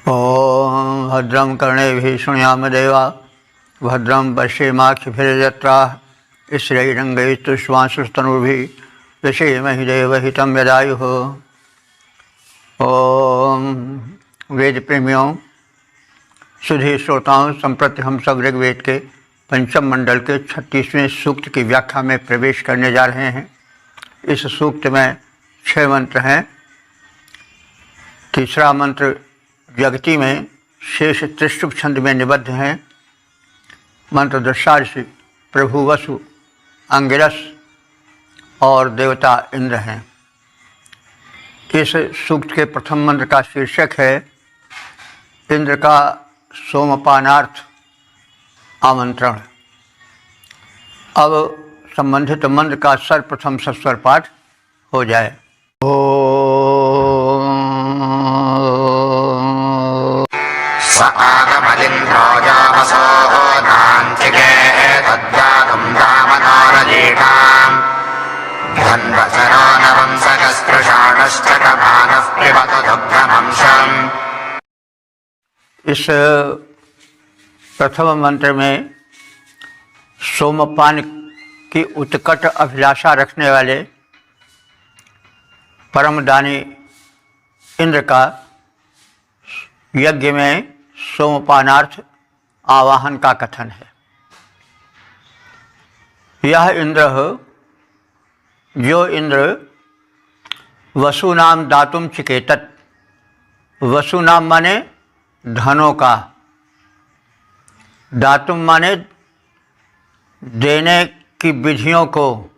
ओम भद्रं कर्णेभिः शृणुयामदेवा भद्रं पश्येमाक्षिभिर्यजत्राः स्थिरैरङ्गैस्तुष्मांशुस्तनूभिः यशेमहि देवहितं यदायुः। ओम वेद प्रेमियों, सुधी श्रोताओं, संप्रति हम सब ऋग्वेद के पंचम मंडल के 36वें सूक्त की व्याख्या में प्रवेश करने जा रहे हैं। इस सूक्त में 6 मंत्र हैं। तीसरा मंत्र जगती में शेष त्रिशुभ छंद में निबद्ध हैं। मंत्र दशार्षि प्रभु वसु, अंगिरस और देवता इंद्र हैं। इस सूक्त के प्रथम मंत्र का शीर्षक है इंद्र का सोमपानार्थ आमंत्रण। अब संबंधित मंत्र का सर्वप्रथम सस्वर पाठ हो जाए। स आगमदिन्द्रो जावसो धान्तिके तद्गातुं दामनारजीकाम् धन्वसरो नवंसकस्पृशाणश्चकमानः पिबतु दुग्धमंशम्। इस प्रथम मंत्र में सोमपान की उत्कट अभिलाषा रखने वाले परमदानी इंद्र का यज्ञ में सोमपानार्थ आवाहन का कथन है। यह इंद्र जो इंद्र वसु नाम दातुम चिकेतत, वसु नाम माने धनों का, दातुम माने देने की विधियों को,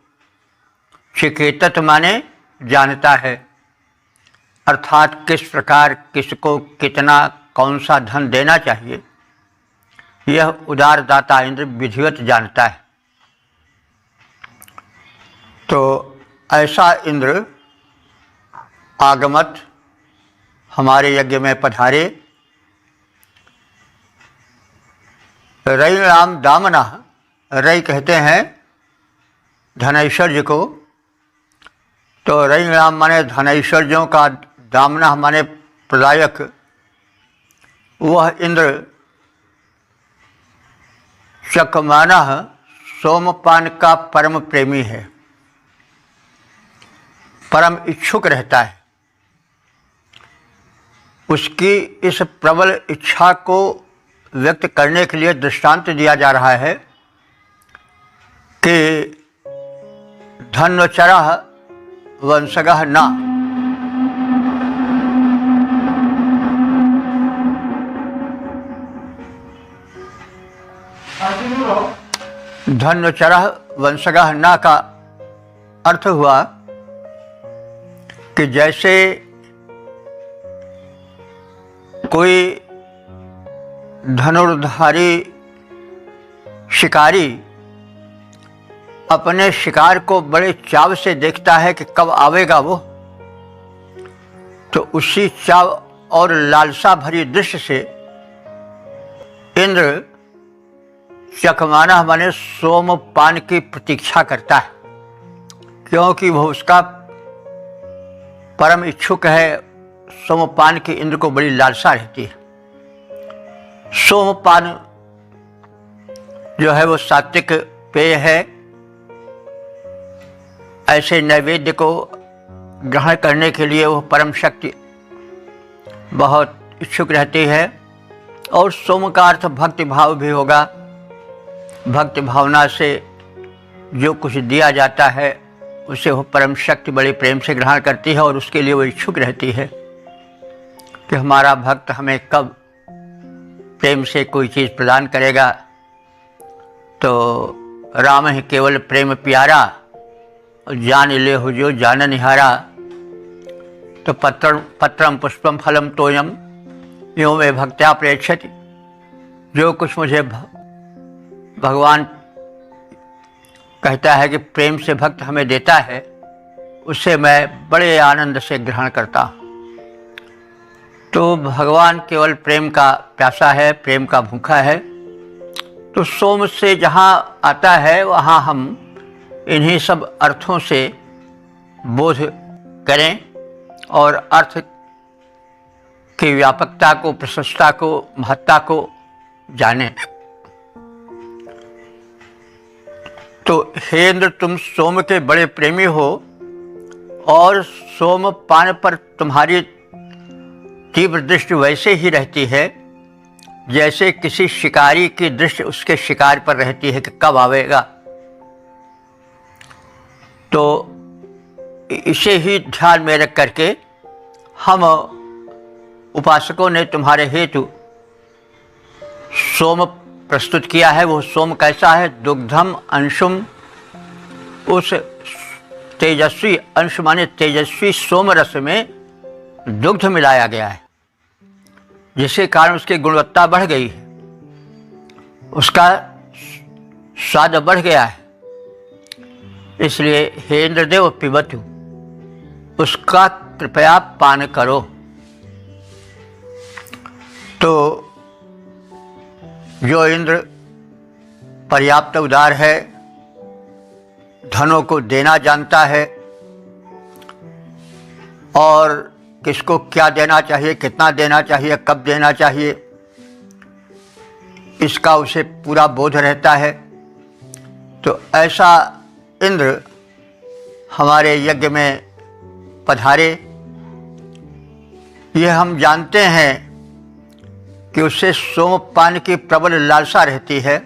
चिकेतत माने जानता है, अर्थात किस प्रकार किसको कितना कौन सा धन देना चाहिए, यह उदार दाता इंद्र विधिवत जानता है। तो ऐसा इंद्र आगमत हमारे यज्ञ में पधारे। रई राम दामना, रई कहते हैं धनैश्वर्य को, तो रई राम माने धनैश्वर्यों का, दामना माने प्रदायक। वह इंद्र चकमाना सोमपान का परम प्रेमी है, परम इच्छुक रहता है। उसकी इस प्रबल इच्छा को व्यक्त करने के लिए दृष्टांत दिया जा रहा है कि धन्वचरः वंशगः न, धन्वचरः वंशगः न का अर्थ हुआ कि जैसे कोई धनुर्धारी शिकारी अपने शिकार को बड़े चाव से देखता है कि कब आवेगा वो, तो उसी चाव और लालसा भरी दृश्य से इंद्र चकमाना माने सोमपान की प्रतीक्षा करता है, क्योंकि वो उसका परम इच्छुक है। सोमपान की इंद्र को बड़ी लालसा रहती है। सोमपान जो है वो सात्विक पेय है। ऐसे नैवेद्य को ग्रहण करने के लिए वो परम शक्ति बहुत इच्छुक रहती है। और सोम का अर्थ भक्ति भाव भी होगा। भक्ति भावना से जो कुछ दिया जाता है उसे वो परम शक्ति बड़े प्रेम से ग्रहण करती है और उसके लिए वो इच्छुक रहती है कि हमारा भक्त हमें कब प्रेम से कोई चीज़ प्रदान करेगा। तो राम ही केवल प्रेम प्यारा, जान ले हो जो जान निहारा। तो पत्रम पुष्पम फलम तोयम यो में भक्त्या प्रेक्षति। जो कुछ मुझे भगवान कहता है कि प्रेम से भक्त हमें देता है, उससे मैं बड़े आनंद से ग्रहण करता हूँ। तो भगवान केवल प्रेम का प्यासा है, प्रेम का भूखा है। तो सोम से जहाँ आता है वहाँ हम इन्हीं सब अर्थों से बोध करें और अर्थ की व्यापकता को, प्रशंसता को, महत्ता को जाने। तो हे इंद्र, तुम सोम के बड़े प्रेमी हो और सोमपान पर तुम्हारी तीव्र दृष्टि वैसे ही रहती है जैसे किसी शिकारी की दृष्टि उसके शिकार पर रहती है कि कब आवेगा। तो इसे ही ध्यान में रख करके हम उपासकों ने तुम्हारे हेतु सोम प्रस्तुत किया है। वो सोम कैसा है? दुग्धम अंशुम, उस तेजस्वी अंश माने तेजस्वी सोम रस में दुग्ध मिलाया गया है, जिसके कारण उसकी गुणवत्ता बढ़ गई है, उसका स्वाद बढ़ गया है। इसलिए हे इंद्रदेव पिबतु, उसका कृपया पान करो। तो जो इंद्र पर्याप्त उदार है, धनों को देना जानता है और किसको क्या देना चाहिए, कितना देना चाहिए, कब देना चाहिए, इसका उसे पूरा बोध रहता है। तो ऐसा इंद्र हमारे यज्ञ में पधारे। ये हम जानते हैं कि उसे सोमपान की प्रबल लालसा रहती है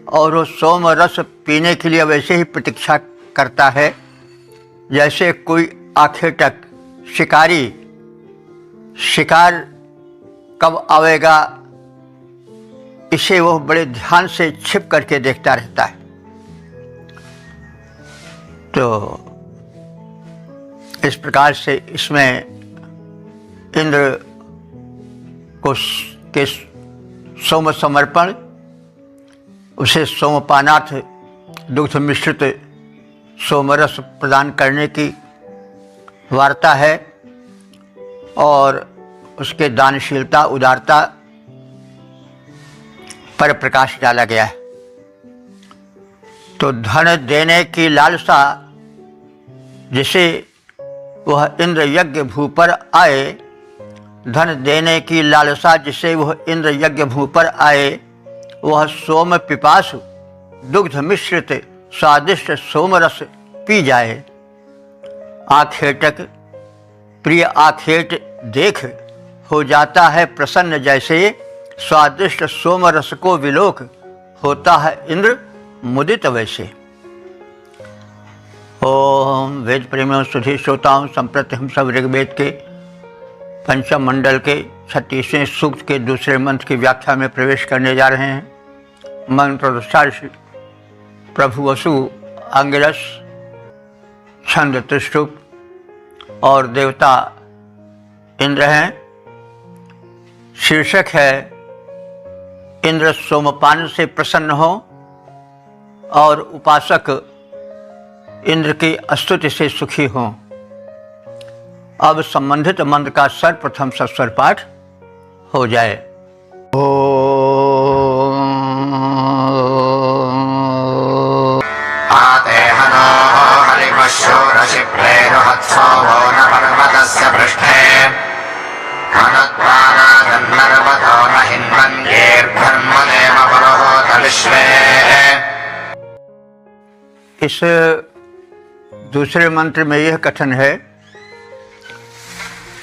और वो सोम रस पीने के लिए वैसे ही प्रतीक्षा करता है जैसे कोई आखेटक शिकारी शिकार कब आवेगा, इसे वो बड़े ध्यान से छिप करके देखता रहता है। तो इस प्रकार से इसमें इंद्र को के सोम समर्पण, उसे सोमपानार्थ दुग्ध मिश्रित सोमरस प्रदान करने की वार्ता है और उसके दानशीलता, उदारता पर प्रकाश डाला गया है। तो धन देने की लालसा जिसे वह इंद्र यज्ञ भू पर आए, धन देने की लालसा जिसे वह इंद्र यज्ञ भू पर आए, वह सोम पिपासु दुग्ध मिश्रित स्वादिष्ट सोमरस पी जाए। आखेटक प्रिय आखेट देख हो जाता है प्रसन्न, जैसे स्वादिष्ट सोमरस को विलोक होता है इंद्र मुदित वैसे। ओम वेद प्रेमियों, सुधी श्रोताओं, संप्रति हम सब ऋग्वेद के पंचम मंडल के 36वें सूक्त के दूसरे मंत्र की व्याख्या में प्रवेश करने जा रहे हैं। मंत्र प्रभु वसु अंगिरस, छंद त्रिष्टुप और देवता इंद्र हैं। शीर्षक है इंद्र सोमपान से प्रसन्न हो और उपासक इंद्र की स्तुति से सुखी हों। अब संबंधित मंत्र का सर्वप्रथम सस्वर पाठ हो जाए। आतेहनो हरिमशूरसि प्रेरुहत्सो वो न पर्वतस्य पृष्ठे अनुत्पानादन्नर्वतो न हिन्वन्येर्धर्मनेम पुरोहोत विश्वे। इस दूसरे मंत्र में यह कथन है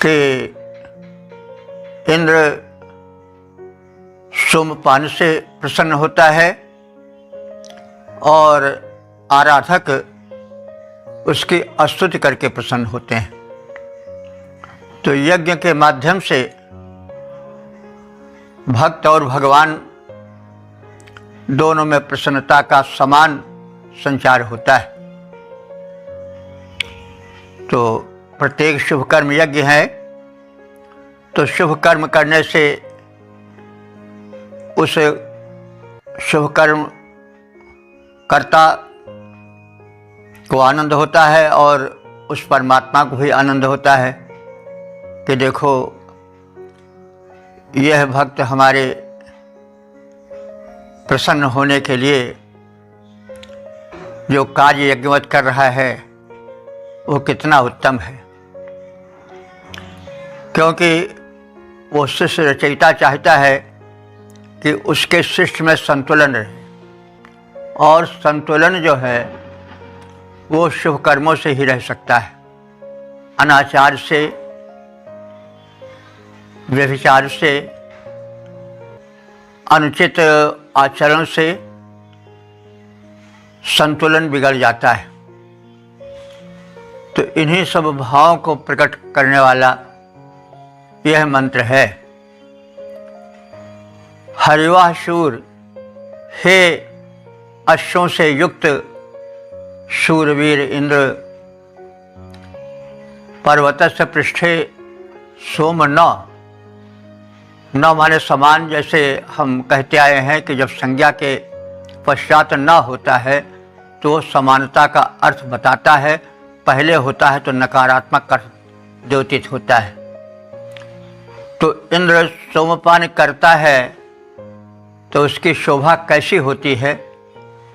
कि इंद्र सोमपान से प्रसन्न होता है और आराधक उसकी स्तुति करके प्रसन्न होते हैं। तो यज्ञ के माध्यम से भक्त और भगवान दोनों में प्रसन्नता का समान संचार होता है। तो प्रत्येक शुभ कर्म यज्ञ है, तो शुभ कर्म करने से उस शुभ कर्म कर्ता को आनंद होता है और उस परमात्मा को भी आनंद होता है कि देखो यह भक्त हमारे प्रसन्न होने के लिए जो कार्य यज्ञवत कर रहा है वो कितना उत्तम है। क्योंकि वो शिष्य रचयिता चाहता है कि उसके शिष्य में संतुलन रहे, और संतुलन जो है वो शुभ कर्मों से ही रह सकता है। अनाचार से, व्यभिचार से, अनुचित आचरण से संतुलन बिगड़ जाता है। तो इन्हीं सब भावों को प्रकट करने वाला यह मंत्र है। हरिवाह शूर, हे अश्वों से युक्त शूरवीर इंद्र, पर्वतस्य पृष्ठे सोम न माने समान। जैसे हम कहते आए हैं कि जब संज्ञा के पश्चात न होता है तो समानता का अर्थ बताता है, पहले होता है तो नकारात्मक अर्थ द्योतित होता है। तो इंद्र सोमपान करता है तो उसकी शोभा कैसी होती है,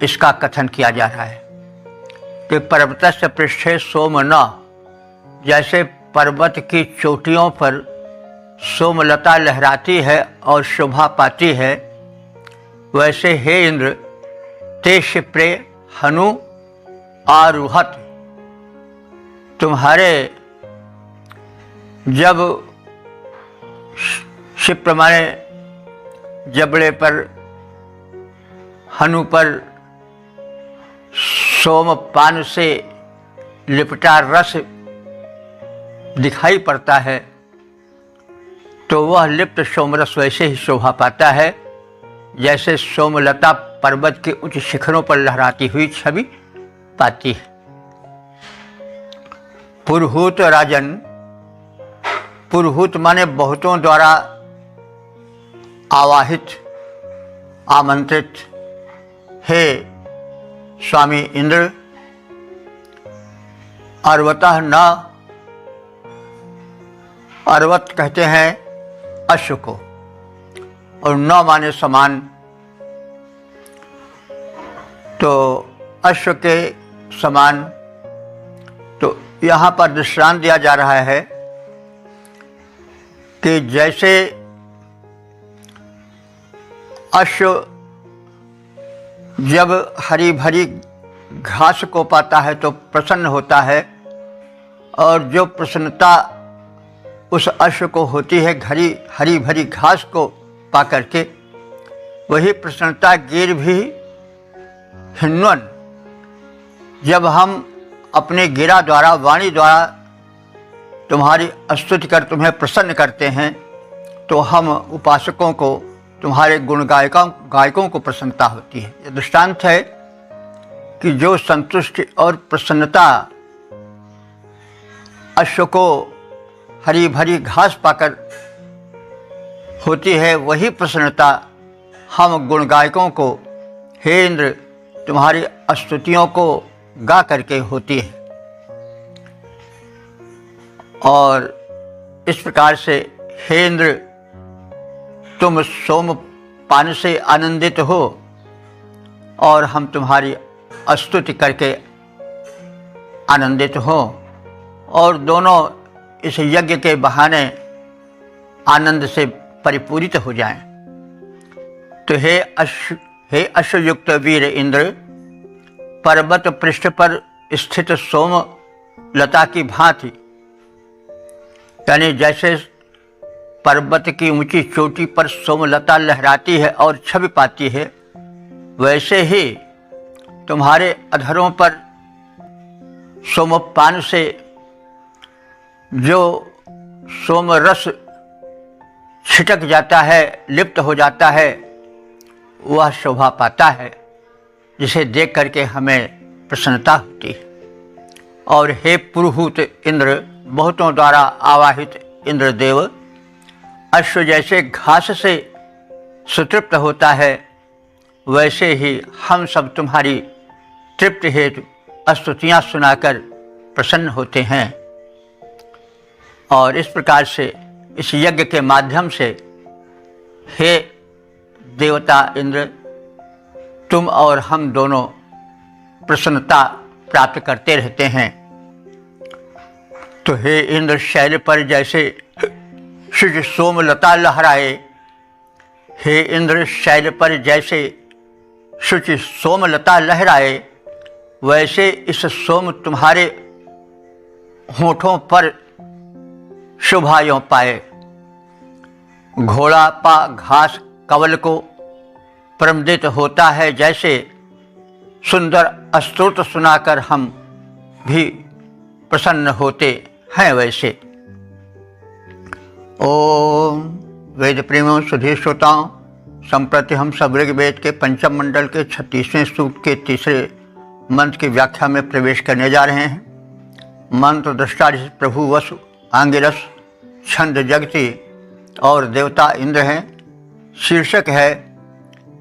इसका कथन किया जा रहा है कि पर्वतस्य पृष्ठे सोम न, जैसे पर्वत की चोटियों पर सोमलता लहराती है और शोभा पाती है, वैसे हे इंद्र ते शिप्रे हनु आरुहत, तुम्हारे जब शिप्र माने जबड़े पर, हनु पर सोमपान से लिपटा रस दिखाई पड़ता है तो वह लिप्त सोमरस वैसे ही शोभा पाता है जैसे सोमलता पर्वत के उच्च शिखरों पर लहराती हुई छवि पाती है। पुरहूत राजन, पुरहूत माने बहुतों द्वारा आवाहित, आमंत्रित, हे स्वामी इंद्र, अर्वतः न, अर्वत कहते हैं अश्व को, और न माने समान। तो अश्व के समान, तो यहाँ पर दृष्टांत दिया जा रहा है कि जैसे अश्व जब हरी भरी घास को पाता है तो प्रसन्न होता है, और जो प्रसन्नता उस अश्व को होती है हरी भरी घास को पा करके, वही प्रसन्नता गिर भी हिन्वन, जब हम अपने गिरा द्वारा, वाणी द्वारा तुम्हारी स्तुति कर तुम्हें प्रसन्न करते हैं, तो हम उपासकों को, तुम्हारे गुण गायकों को प्रसन्नता होती है। यह दृष्टांत है कि जो संतुष्टि और प्रसन्नता अश्व को हरी भरी घास पाकर होती है, वही प्रसन्नता हम गुण गायकों को, हे इंद्र, तुम्हारी स्तुतियों को गा करके होती है। और इस प्रकार से हे इंद्र, तुम सोमपान से आनंदित हो और हम तुम्हारी स्तुति करके आनंदित हो, और दोनों इस यज्ञ के बहाने आनंद से परिपूरित हो जाएं। तो हे अश्वयुक्त वीर इंद्र, पर्वत पृष्ठ पर स्थित सोम लता की भांति, यानी जैसे पर्वत की ऊंची चोटी पर सोमलता लहराती है और छवि पाती है, वैसे ही तुम्हारे अधरों पर सोमपान से जो सोमरस छिटक जाता है, लिप्त हो जाता है, वह शोभा पाता है, जिसे देख करके हमें प्रसन्नता होती है। और हे पुरुहूत इंद्र, बहुतों द्वारा आवाहित इंद्रदेव, अश्व जैसे घास से सुतृप्त होता है, वैसे ही हम सब तुम्हारी तृप्ति हेतु स्तुतियाँ सुनाकर प्रसन्न होते हैं। और इस प्रकार से इस यज्ञ के माध्यम से हे देवता इंद्र, तुम और हम दोनों प्रसन्नता प्राप्त करते रहते हैं। तो हे इंद्र, शैल पर जैसे शुचि सोमलता लहराए। हे इंद्र, शैल पर जैसे शुचि सोमलता लहराए, वैसे इस सोम तुम्हारे होठों पर शोभा यों पाए। घोड़ा पा घास कवल को परमदित होता है, जैसे सुंदर स्तोत्र सुनाकर हम भी प्रसन्न होते हैं वैसे। ओम वेद प्रेमियों, सुधीर श्रोताओं, संप्रति हम सब ऋग्वेद के पंचम मंडल के 36वें सूक्त के तीसरे मंत्र की व्याख्या में प्रवेश करने जा रहे हैं। मंत्र दृष्टा प्रभु वसु, आंगिरस, छंद जगति और देवता इंद्र हैं। शीर्षक है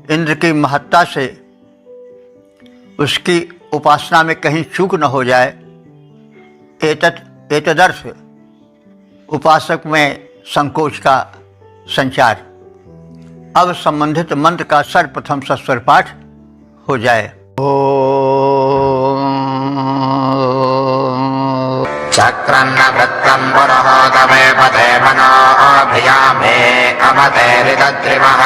इंद्र की महत्ता से उसकी उपासना में कहीं चूक न हो जाए। एतदर्थ उपासक में संकोच का संचार। अब संबंधित मंत्र का सर्वप्रथम सस्वर पाठ हो जाए। चक्रन्न वृत्तं पुरोहतमे पते मनोऽभियामे अमतेरिदद्रिमः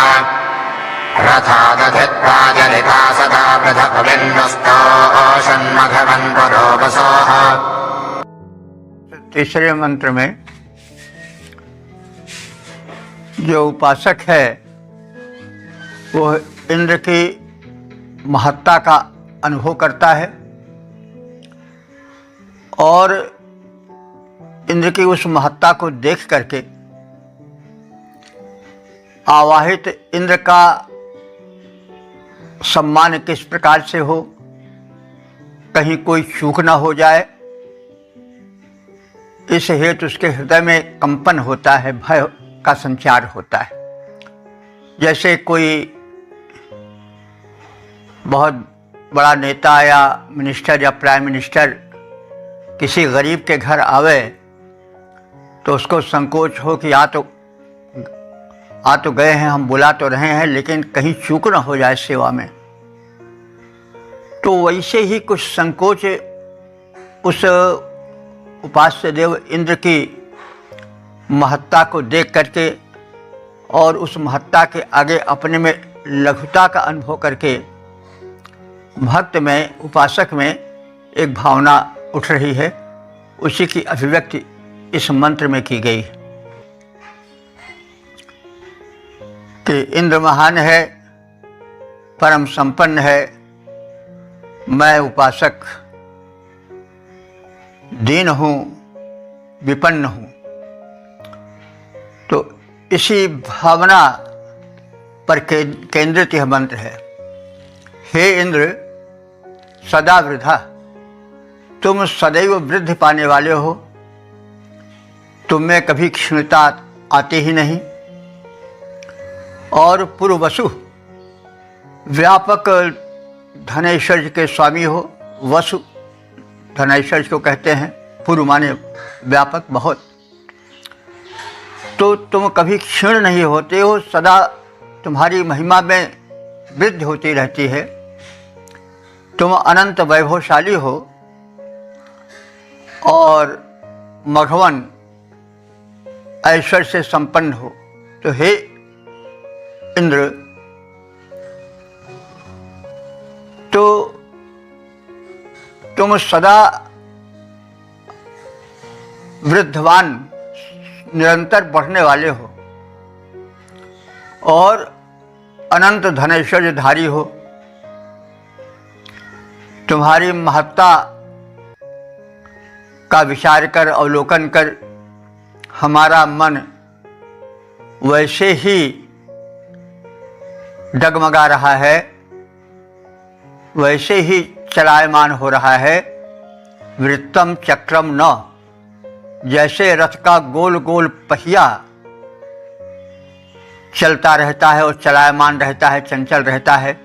रथादधित्वा जलिता सदा पृथक्विन्दुस्तो षण्मघवन् पुरोवसोः। तीसरे मंत्र में जो उपासक है वो इंद्र की महत्ता का अनुभव करता है और इंद्र की उस महत्ता को देख करके आवाहित इंद्र का सम्मान किस प्रकार से हो, कहीं कोई चूक ना हो जाए, इस हेतु उसके हृदय में कंपन होता है, भय का संचार होता है। जैसे कोई बहुत बड़ा नेता या मिनिस्टर या प्राइम मिनिस्टर किसी गरीब के घर आवे तो उसको संकोच हो कि आ तो गए हैं, हम बुला तो रहे हैं, लेकिन कहीं चूक न हो जाए सेवा में। तो वैसे ही कुछ संकोच उस उपास्य देव इंद्र की महत्ता को देख करके और उस महत्ता के आगे अपने में लघुता का अनुभव करके भक्त में, उपासक में एक भावना उठ रही है। उसी की अभिव्यक्ति इस मंत्र में की गई कि इंद्र महान है, परम संपन्न है, मैं उपासक दीन हूँ, विपन्न हूँ। तो इसी भावना पर केंद्रित यह मंत्र है। हे इंद्र, सदा वृद्धा, तुम सदैव वृद्धि पाने वाले हो, तुम में कभी क्षीणता आती ही नहीं। और पुरवसु, व्यापक धनैश्वर्य के स्वामी हो। वसु धनैश्वर्य को कहते हैं, पुरु माने व्यापक बहुत। तो तुम कभी क्षीण नहीं होते हो, सदा तुम्हारी महिमा में वृद्धि होती रहती है। तुम अनंत वैभवशाली हो और मघवन ऐश्वर्य से संपन्न हो। तो हे इंद्र, तो तुम सदा वृद्धवान, निरंतर बढ़ने वाले हो और अनंत धनैश्वर्यधारी हो। तुम्हारी महत्ता का विचार कर, अवलोकन कर हमारा मन वैसे ही डगमगा रहा है, वैसे ही चलायमान हो रहा है। वृत्तम चक्रम न, जैसे रथ का गोल गोल पहिया चलता रहता है और चलायमान रहता है, चंचल रहता है,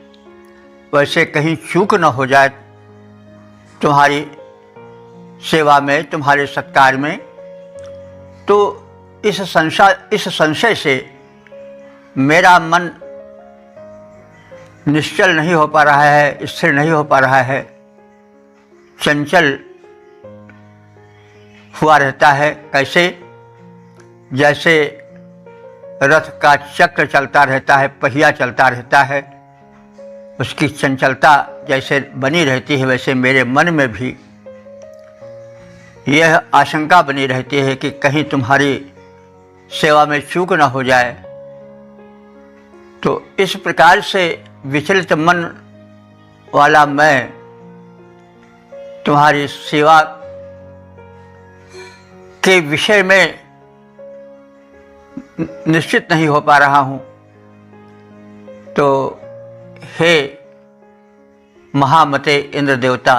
वैसे कहीं चूक न हो जाए तुम्हारी सेवा में, तुम्हारे सत्कार में। तो इस संशय से मेरा मन निश्चल नहीं हो पा रहा है, स्थिर नहीं हो पा रहा है, चंचल हुआ रहता है। कैसे? जैसे रथ का चक्र चलता रहता है, पहिया चलता रहता है, उसकी चंचलता जैसे बनी रहती है, वैसे मेरे मन में भी यह आशंका बनी रहती है कि कहीं तुम्हारी सेवा में चूक न हो जाए। तो इस प्रकार से विचलित मन वाला मैं तुम्हारी सेवा के विषय में निश्चित नहीं हो पा रहा हूँ। तो हे महामते इंद्र देवता,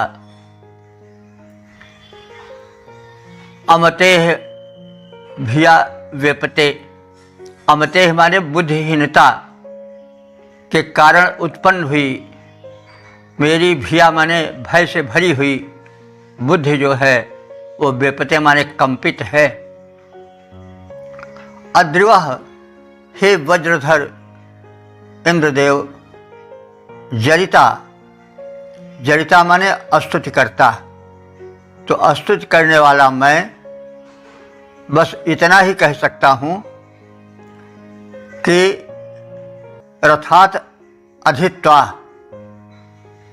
अमतेह भिया व्यपते, अमतेह माने बुद्धिहीनता के कारण उत्पन्न हुई मेरी, भिया माने भय से भरी हुई बुद्धि जो है वो व्यपते माने कंपित है। अद्रिवः, हे वज्रधर इंद्रदेव, जरिता, जरिता माने स्तुति करता, तो स्तुति करने वाला मैं बस इतना ही कह सकता हूँ कि रथात अधित्वा,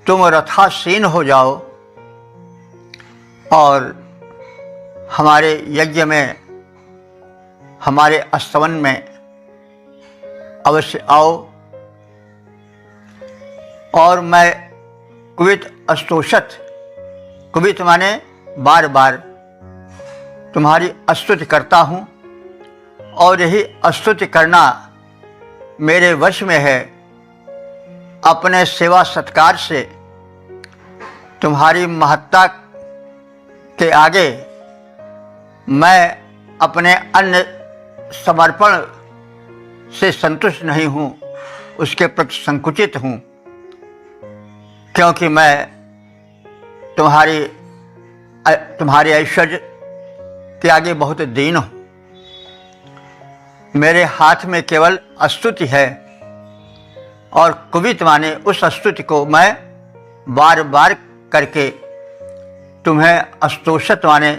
तुम रथासीन हो जाओ और हमारे यज्ञ में, हमारे स्तवन में अवश्य आओ। और मैं कुवित स्तोषत, कुवित माने बार बार तुम्हारी स्तुति करता हूँ, और यही स्तुति करना मेरे वश में है। अपने सेवा सत्कार से तुम्हारी महत्ता के आगे मैं अपने अन्य समर्पण से संतुष्ट नहीं हूँ, उसके प्रति संकुचित हूँ, क्योंकि मैं तुम्हारे ऐश्वर्य के आगे बहुत दीन हूँ। मेरे हाथ में केवल स्तुति है, और कुवित माने उस स्तुति को मैं बार बार करके तुम्हें स्तोषत माने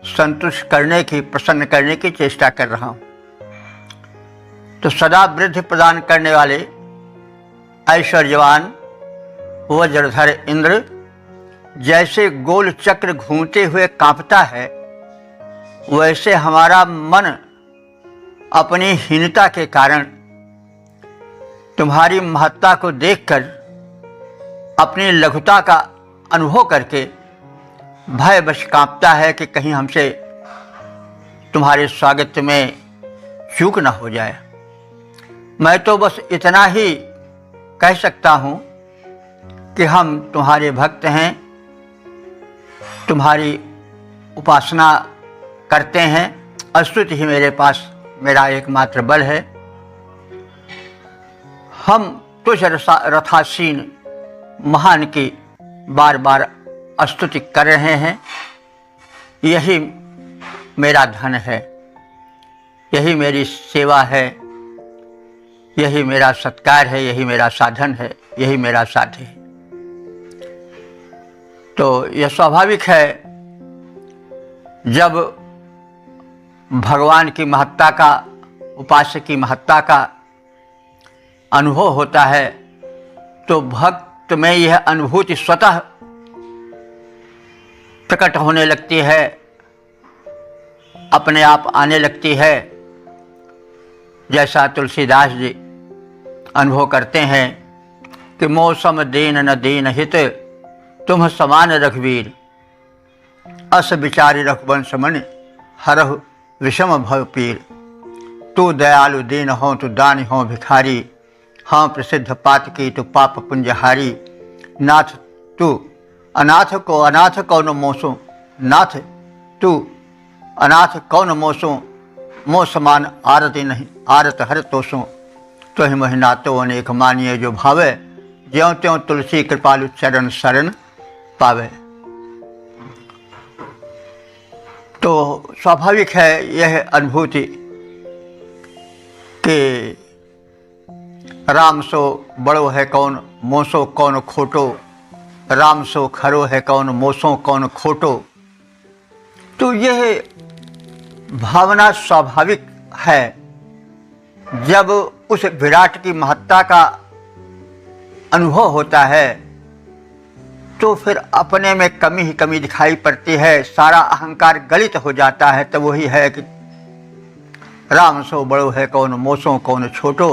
संतुष्ट करने की, प्रसन्न करने की चेष्टा कर रहा हूँ। तो सदा वृद्धि प्रदान करने वाले ऐश्वर्यवान वज्रधर इंद्र, जैसे गोल चक्र घूमते हुए कांपता है, वैसे हमारा मन अपनी हीनता के कारण तुम्हारी महत्ता को देखकर, अपनी लघुता का अनुभव करके भयवश कांपता है कि कहीं हमसे तुम्हारे स्वागत में चूक न हो जाए। मैं तो बस इतना ही कह सकता हूँ कि हम तुम्हारे भक्त हैं, तुम्हारी उपासना करते हैं। स्तुति ही मेरे पास मेरा एकमात्र बल है। हम तुझ रथासीन महान की बार बार स्तुति कर रहे हैं। यही मेरा धन है, यही मेरी सेवा है, यही मेरा सत्कार है, यही मेरा साधन है, यही मेरा साध्य है। तो यह स्वाभाविक है, जब भगवान की महत्ता का, उपास्य की महत्ता का अनुभव होता है, तो भक्त में यह अनुभूति स्वतः प्रकट होने लगती है, अपने आप आने लगती है। जैसा तुलसीदास जी अनुभव करते हैं कि मौसम दीन न दीन हित, तुम समान रघुवीर, अस विचारी रघुवंश मन, हरहु विषम भव पीर। तू दयालु दीन हो, तू दानी हो भिखारी, हाँ प्रसिद्ध पातकी तू पाप पुंजहारी। नाथ तू अनाथ को अनाथ कौन मोसो, नाथ तू अनाथ कौन मोसो, मोह समान आरती नहीं आरत हर तोसो। तो ही महिना तो अनेक मानिए जो भावे, ज्यों त्यों तुलसी कृपालु चरण शरण पावे। तो स्वाभाविक है यह अनुभूति कि राम सो बड़ो है कौन, मोसो कौन खोटो, राम सो खरो है कौन, मोसो कौन खोटो। तो यह भावना स्वाभाविक है जब उस विराट की महत्ता का अनुभव होता है तो फिर अपने में कमी ही कमी दिखाई पड़ती है, सारा अहंकार गलित हो जाता है। तो वही है कि राम सो बड़ो है कौन मोसो कौन छोटो,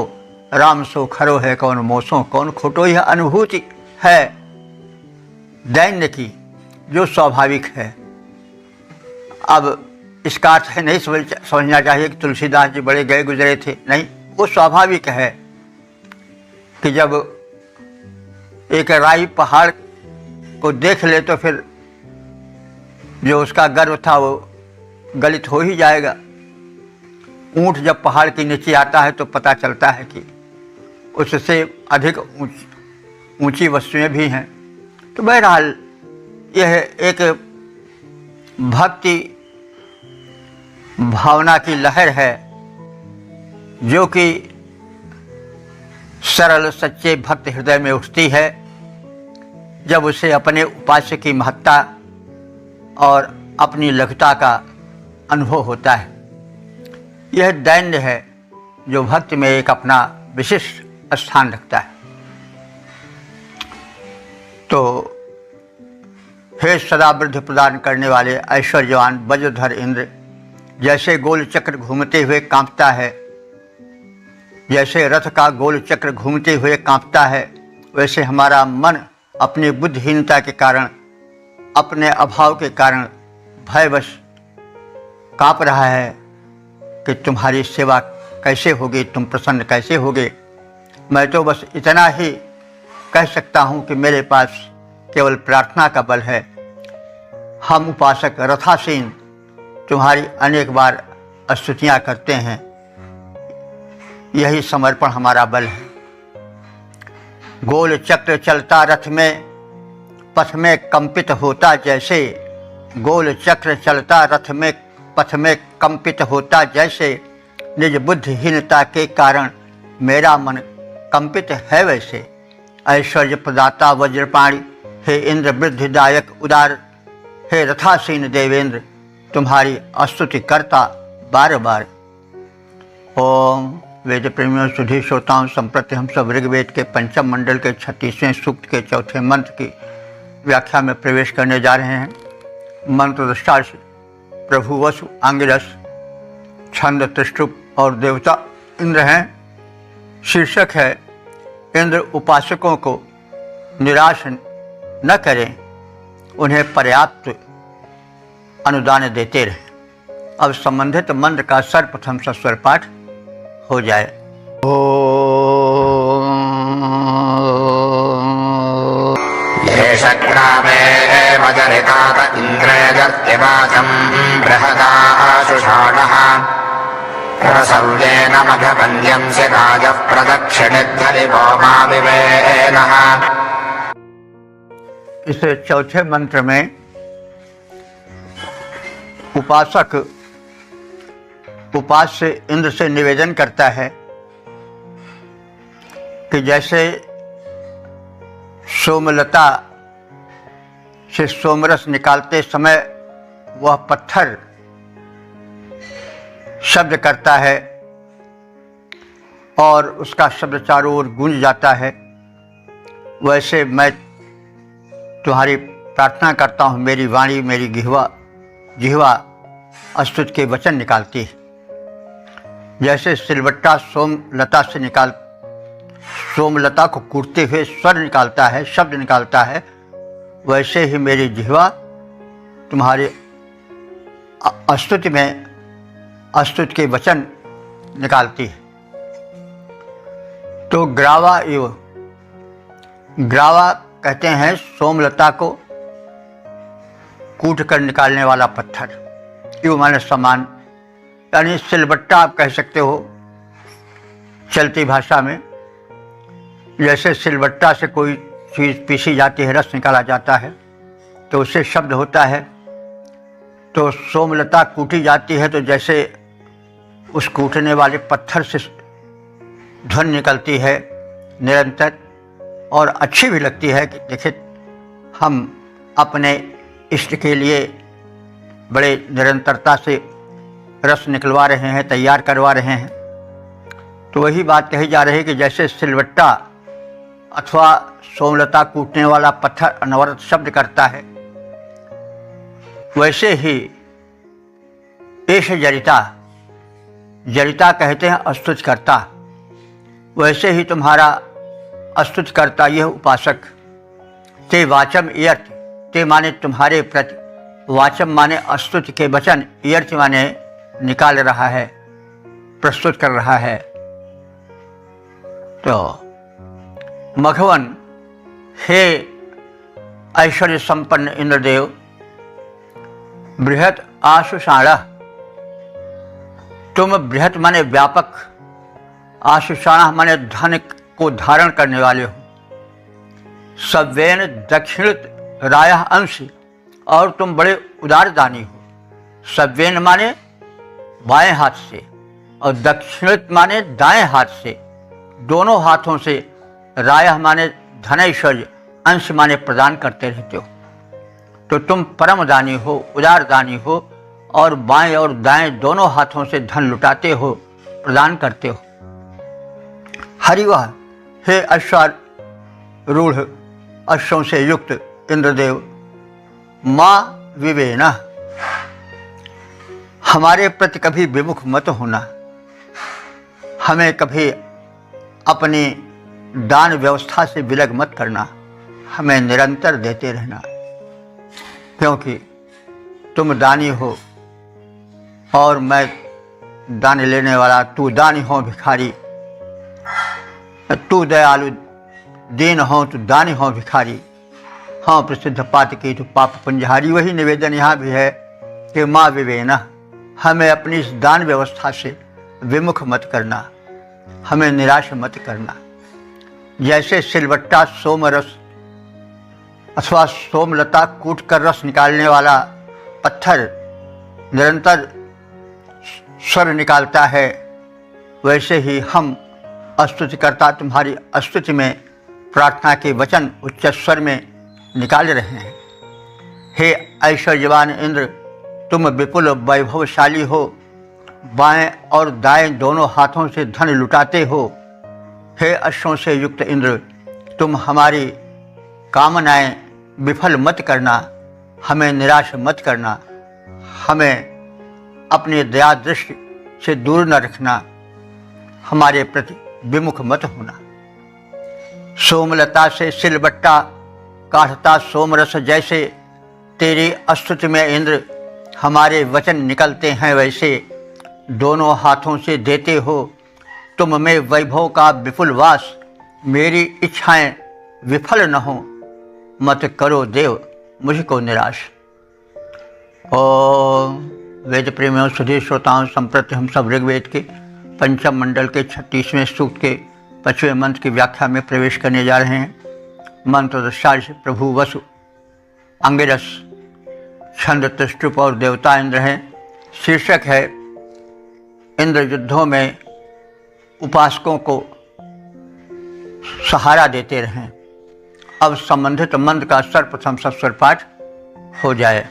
राम सो खरो है कौन मोसो कौन खोटो। यह अनुभूति है दैन्य की जो स्वाभाविक है। अब इसका अर्थ है नहीं समझना चाहिए कि तुलसीदास जी बड़े गए गुजरे थे, नहीं, वो स्वाभाविक है कि जब एक राई पहाड़ को देख ले तो फिर जो उसका गर्व था वो गलित हो ही जाएगा। ऊंट जब पहाड़ के नीचे आता है तो पता चलता है कि उससे अधिक ऊंची वस्तुएं भी हैं। तो बहरहाल यह एक भक्ति भावना की लहर है जो कि सरल सच्चे भक्त हृदय में उठती है जब उसे अपने उपास्य की महत्ता और अपनी लघुता का अनुभव होता है। यह दैन्य है जो भक्त में एक अपना विशिष्ट स्थान रखता है। तो हे सदा वृद्धि प्रदान करने वाले ऐश्वर्यवान वज्रधर इंद्र, जैसे गोल चक्र घूमते हुए कांपता है, जैसे रथ का गोल चक्र घूमते हुए कांपता है, वैसे हमारा मन अपनी बुद्धिहीनता के कारण, अपने अभाव के कारण भयवश कांप रहा है कि तुम्हारी सेवा कैसे होगी, तुम प्रसन्न कैसे होगे। मैं तो बस इतना ही कह सकता हूँ कि मेरे पास केवल प्रार्थना का बल है। हम उपासक रथासीन तुम्हारी अनेक बार स्तुतियाँ करते हैं, यही समर्पण हमारा बल है। गोल चक्र चलता रथ में पथ में कंपित होता जैसे, गोल चक्र चलता रथ में पथ में कंपित होता जैसे, निज बुद्धिहीनता के कारण मेरा मन कंपित है वैसे। ऐश्वर्य प्रदाता वज्रपाणी, हे इंद्र वृद्धिदायक उदार, हे रथासीन देवेंद्र, तुम्हारी स्तुति करता बार बार। ओम वेद प्रेमियों सुधी श्रोताओं, संप्रति हम सब ऋग्वेद के पंचम मंडल के 36वें सूक्त के चौथे मंत्र की व्याख्या में प्रवेश करने जा रहे हैं। मंत्र दृष्टा प्रभु वसु आंगिरस, छंद त्रिष्टुप और देवता इंद्र हैं। शीर्षक है इंद्र उपासकों को निराश न करें, उन्हें पर्याप्त अनुदान देते रहे। अब संबंधित मंत्र का सर्वप्रथम सस्वर पाठ हो जाए। ये शक्रामे वजरितात इन्द्रेजर्तिवाचं बृहदाशुषाणः, रसव्येन मघवन्द्यं सिराजः प्रदक्षिणिद्धरिवो माविवेनः। इस चौथे मंत्र में उपासक उपास्य इंद्र से निवेदन करता है कि जैसे सोमलता से सोमरस निकालते समय वह पत्थर शब्द करता है और उसका शब्द चारों ओर गूंज जाता है, वैसे मैं तुम्हारी प्रार्थना करता हूँ। मेरी वाणी, मेरी जिह्वा स्तुति के वचन निकालती है। जैसे सिलबट्टा सोमलता को कूटते हुए स्वर निकालता है, शब्द निकालता है, वैसे ही मेरी जिह्वा तुम्हारी स्तुति में स्तुति के वचन निकालती है। तो ग्रावा कहते हैं सोमलता को कूट कर निकालने वाला पत्थर, यो माने समान, यानी सिलबट्टा आप कह सकते हो चलती भाषा में। जैसे सिलबट्टा से कोई चीज़ पीसी जाती है, रस निकाला जाता है तो उससे शब्द होता है। तो सोमलता कूटी जाती है तो जैसे उस कूटने वाले पत्थर से ध्वनि निकलती है निरंतर, और अच्छी भी लगती है कि देखिए हम अपने इष्ट के लिए बड़े निरंतरता से रस निकलवा रहे हैं, तैयार करवा रहे हैं। तो वही बात कही जा रही है कि जैसे सिलवट्टा अथवा सोमलता कूटने वाला पत्थर अनवरत शब्द करता है, वैसे ही एष जरिता, जरिता कहते हैं अस्तुति करता, वैसे ही तुम्हारा अस्तुति करता यह उपासक ते वाचम इयर्थ, ते माने तुम्हारे प्रति, वाचम माने अस्तुति के वचन, इयर्थ माने निकाल रहा है, प्रस्तुत कर रहा है। तो मघवन, हे ऐश्वर्य संपन्न इंद्रदेव, बृहत आशुषाण, तुम बृहत माने व्यापक, आशुषाण माने धन को धारण करने वाले हो, सव्येन दक्षिणित राय अंश, और तुम बड़े उदार दानी हो। सव्येन माने बाएं हाथ से और दक्षिणित माने दाएं हाथ से, दोनों हाथों से, राय माने धनैश्वर्य, अंश माने प्रदान करते रहते हो। तो तुम परम दानी हो, उदार दानी हो, और बाएं और दाएं दोनों हाथों से धन लुटाते हो, प्रदान करते हो। हरिवाह, हे अश्वारूढ़ अश्वों से युक्त इंद्रदेव, माँ विवेन, हमारे प्रति कभी विमुख मत होना, हमें कभी अपनी दान व्यवस्था से विलग मत करना, हमें निरंतर देते रहना, क्योंकि तुम दानी हो और मैं दान लेने वाला, तू दानी हो भिखारी, तू दयालु दीन हो, तू दानी हो भिखारी, हाँ प्रसिद्ध पात की तो पाप पुंजहारी। वही निवेदन यहाँ भी है कि माँ विवेना, हमें अपनी इस दान व्यवस्था से विमुख मत करना, हमें निराश मत करना। जैसे सिलवट्टा सोमरस अथवा सोमलता कूट कर रस निकालने वाला पत्थर निरंतर स्वर निकालता है, वैसे ही हम स्तुतिकर्ता तुम्हारी स्तुति में प्रार्थना के वचन उच्च स्वर में निकाल रहे हैं। हे ऐश्वर्यवान इंद्र, तुम विपुल वैभवशाली हो, बाएं और दाएं दोनों हाथों से धन लुटाते हो। हे अश्वों से युक्त इंद्र, तुम हमारी कामनाएं विफल मत करना, हमें निराश मत करना, हमें अपनी दया दृष्टि से दूर न रखना, हमारे प्रति विमुख मत होना। सोमलता से सिलबट्टा काढ़ता सोमरस जैसे तेरी स्तुति में इंद्र हमारे वचन निकलते हैं, वैसे दोनों हाथों से देते हो। तुम में वैभव का विपुल वास, मेरी इच्छाएं विफल न हो, मत करो देव मुझको निराश। ओम वेद प्रेमियों सुधीर श्रोताओं, संप्रति हम सब ऋग्वेद के पंचम मंडल के 36वें सूक्त के 5वें मंत्र की व्याख्या में प्रवेश करने जा रहे हैं। मंत्र दृष्टार्थ प्रभु वसु, अंगिरस, छंद त्रिष्टुप और देवता इंद्र हैं। शीर्षक है इंद्र युद्धों में उपासकों को सहारा देते रहें। अब संबंधित मंत्र का सर्वप्रथम सस्वर पाठ हो जाए।